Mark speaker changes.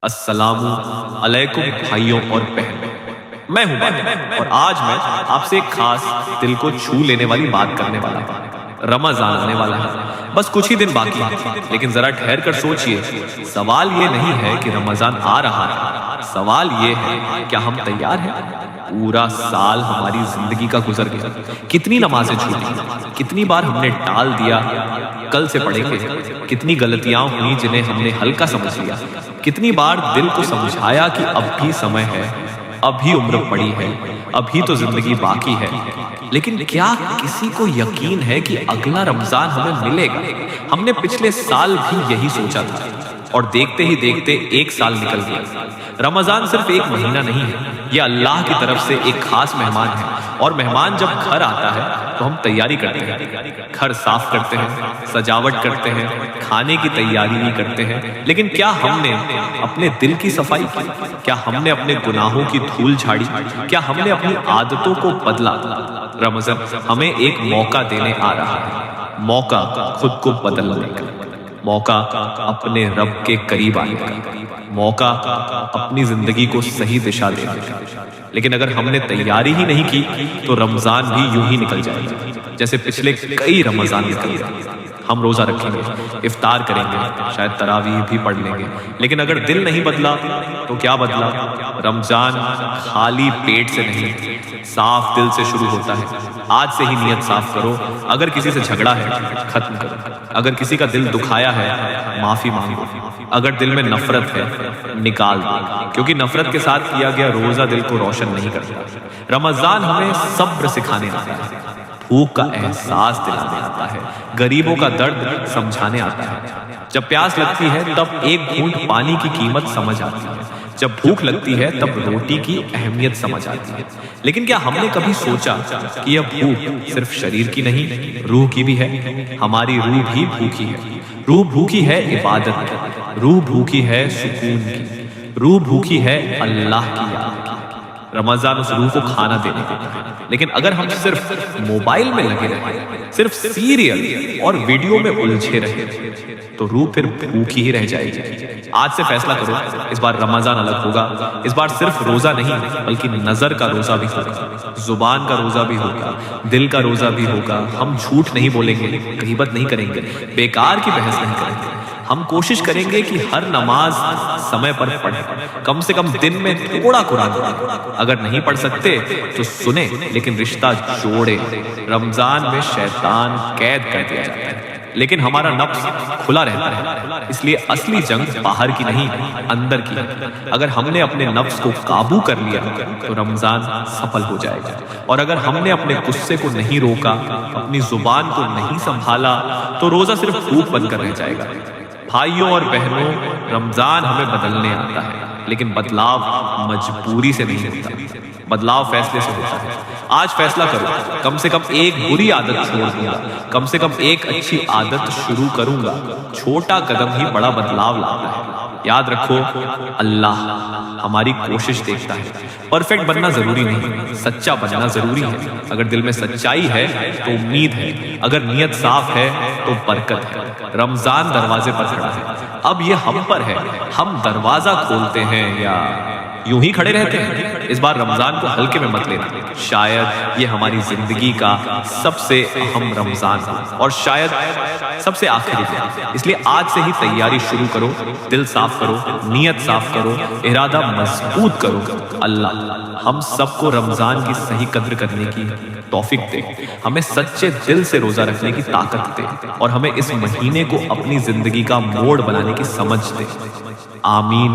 Speaker 1: السلام علیکم بھائیوں اور بہنوں، میں ہوں بھائی اور آج میں آپ سے ایک خاص دل کو چھو لینے والی بات کرنے والا ہوں۔ رمضان آنے والا ہے، بس کچھ ہی دن باقی ہے، لیکن ذرا ٹھہر کر سوچئے، سوال یہ نہیں ہے کہ رمضان آ رہا ہے، سوال یہ ہے کیا ہم تیار ہیں؟ پورا سال ہماری زندگی کا گزر گیا، کتنی نمازیں چھوٹی، کتنی بار ہم نے ٹال دیا کل سے پڑھیں گے، کتنی غلطیاں ہوئی جنہیں ہم نے ہلکا سمجھ لیا، کتنی بار دل کو سمجھایا کہ اب بھی سمے ہے، اب بھی عمر پڑی ہے، ابھی تو زندگی باقی ہے، لیکن کیا کسی کو یقین ہے کہ اگلا رمضان ہمیں ملے گا؟ ہم نے پچھلے سال بھی یہی سوچا تھا اور دیکھتے ہی دیکھتے ایک سال نکل گیا۔ رمضان صرف ایک مہینہ نہیں ہے، یہ اللہ کی طرف سے ایک خاص مہمان ہے، اور مہمان جب گھر آتا ہے تو ہم تیاری کرتے ہیں، گھر صاف کرتے ہیں، سجاوٹ کرتے ہیں، کھانے کی تیاری بھی کرتے ہیں، لیکن کیا ہم نے اپنے دل کی صفائی کی؟ کیا ہم نے اپنے گناہوں کی دھول جھاڑی؟ کیا ہم نے اپنی عادتوں کو بدلا؟ رمضان ہمیں ایک موقع دینے آ رہا ہے، موقع خود کو بدلنے کا، موقع اپنے رب کے قریب آنے کا، موقع اپنی زندگی کو صحیح دشا دینے کا۔ لیکن اگر ہم نے تیاری ہی نہیں کی تو رمضان بھی یوں ہی نکل جائے گا جیسے پچھلے کئی رمضان نکل گئے۔ ہم روزہ رکھیں گے، افطار کریں گے، شاید تراویح بھی پڑھ لیں گے، لیکن اگر دل نہیں بدلا تو کیا بدلا؟ رمضان خالی پیٹ سے نہیں، صاف دل سے شروع ہوتا ہے۔ آج سے ہی نیت صاف کرو، اگر کسی سے جھگڑا ہے ختم کرو، اگر کسی کا دل دکھایا ہے معافی مانگو، اگر دل میں نفرت ہے نکال دو، کیونکہ نفرت کے ساتھ کیا گیا روزہ دل کو روشن نہیں کرتا۔ رمضان ہمیں صبر سکھانے آتا ہے، بھوک کا احساس دلانے آتا ہے، غریبوں کا درد سمجھانے آتا ہے۔ جب پیاس لگتی ہے تب ایک گھونٹ پانی کی قیمت سمجھ آتی ہے، جب بھوک لگتی ہے تب روٹی کی اہمیت سمجھ آتی ہے۔ لیکن کیا ہم نے کبھی سوچا کہ یہ بھوک صرف شریر کی نہیں، روح کی بھی ہے؟ ہماری روح بھی بھوکی ہے، روح بھوکی ہے عبادت کی، روح بھوکی ہے سکون کی، روح بھوکی ہے اللہ کی یاد کی۔ رمضان اس روح کو کھانا دینے دیتا ہے، لیکن اگر ہم صرف موبائل میں لگے رہیں، صرف سیریل اور ویڈیو میں الجھے رہیں تو روح پھر بھوکی ہی رہ جائے گی۔ آج سے فیصلہ کرو، اس بار رمضان الگ ہوگا، اس بار صرف روزہ نہیں بلکہ نظر کا روزہ بھی ہوگا، زبان کا روزہ بھی ہوگا، دل کا روزہ بھی ہوگا۔ ہم جھوٹ نہیں بولیں گے، غیبت نہیں کریں گے، بیکار کی بحث نہیں کریں گے۔ ہم کوشش کریں گے کہ ہر نماز سمے پر پڑھیں، کم سے کم دن میں تھوڑا قرآن پڑھیں، اگر نہیں پڑھ سکتے تو سنیں لیکن رشتہ جوڑیں۔ رمضان میں شیطان قید کر دیا جاتا ہے لیکن ہمارا نفس کھلا رہتا ہے، اس لیے اصلی جنگ باہر کی نہیں اندر کی ہے۔ اگر ہم نے اپنے نفس کو قابو کر لیا تو رمضان سفل ہو جائے گا، اور اگر ہم نے اپنے غصے کو نہیں روکا، اپنی زبان کو نہیں سنبھالا تو روزہ صرف بھوک بن کر رہ جائے گا۔ بھائیوں اور بہنوں، رمضان ہمیں بدلنے آتا ہے، لیکن بدلاؤ مجبوری سے نہیں ہوتا، بدلاؤ فیصلے سے ہوتا ہے۔ آج فیصلہ کرو، کم سے کم ایک بری عادت چھوڑ دوں گا، کم سے کم ایک اچھی عادت شروع کروں گا۔ چھوٹا قدم ہی بڑا بدلاؤ لاتا ہے۔ یاد رکھو، اللہ ہماری کوشش دیکھتا ہے، پرفیکٹ بننا ضروری نہیں، سچا بننا ضروری ہے۔ اگر دل میں سچائی ہے تو امید ہے، اگر نیت صاف ہے تو برکت ہے۔ رمضان دروازے پر کھڑا ہے، اب یہ ہم پر ہے، ہم دروازہ کھولتے ہیں یا یوں ہی کھڑے رہتے ہیں۔ اس بار رمضان کو ہلکے میں مت لینا، شاید یہ ہماری زندگی کا سب سے اہم رمضان ہو اور شاید سب سے آخری دن، اس لیے آج سے ہی تیاری شروع کرو، دل صاف کرو، نیت صاف کرو، ارادہ مضبوط کرو۔ اللہ ہم سب کو رمضان کی صحیح قدر کرنے کی توفیق دے، ہمیں سچے دل سے روزہ رکھنے کی طاقت دے، اور ہمیں اس مہینے کو اپنی زندگی کا موڑ بنانے کی سمجھ دے۔ آمین۔